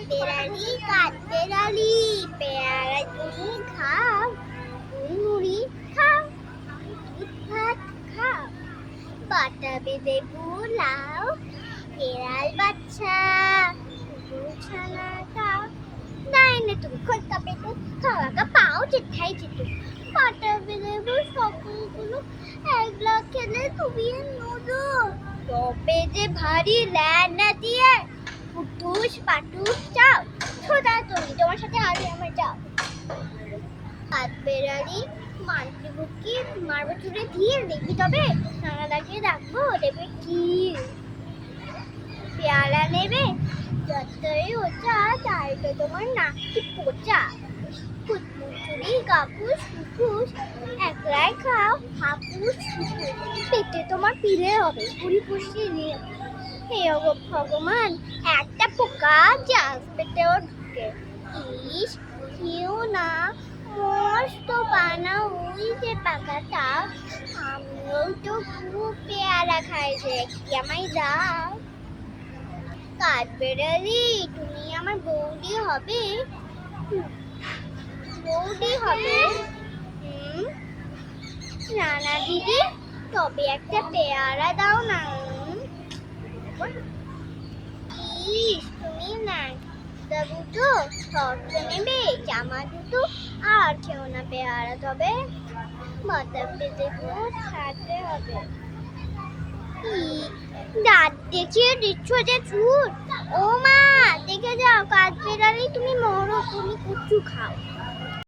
বেড়ালি কাঠ বেড়ালি পেয়ারা তুমি খাও মুড়ি খাও দুধ ভাত খাও পাটা বেঁধে বুলাও বেড়াল বাচ্চা ছানা খাও ডাইনে তুমি খোঁজটা পেতে খাওয়াটা পাও যেথাই যেত পাটা বেঁধে সকলগুলো একলা খেলে তুমি নোদো তবে যে ভারী ল্যান্ডা দিয়ে পুটুস পাটুস চাও সোজা তুমি তোমার সাথে আগে আমার যাও হাত বেড়ালি মানতে বুকি মারবো চুড়ে দিয়ে দেখবি তবে নানা লাগিয়ে রাখবো দেবে কি পেয়ারা নেবে যতই ওচা তাই তো তোমার নাক কি পোচা কুটমুচুরি কাপুস ফুফুস একলাই খাও হাপুস ফুফুস পেটে তোমার পিলে হবে পুরি পুষিয়ে নিয়ে হে ভগবান একটা পোকা জাল পেটেও ঢুকে ইস কেউ না মস্ত পানা ওই যে পাকাটা আমিও তো খুব পেয়ারা খাই যে কি আমায় দাও কাঠ বেড়ালি তুমি আমার বৌদি হবে বৌদি হবে রানা দিদি তবে একটা পেয়ারা দাও না তুমি না দুটো শর্ট নেবে জামা দুটো আর কেউ না পেয়ারা তবে মাথা পেতে ছাড়তে হবে দাঁত দেখিয়ে দিচ্ছ যে ছুট ও মা দেখে যাও কাঠ বেড়ালি তুমি মরো তুমি কুচু খাও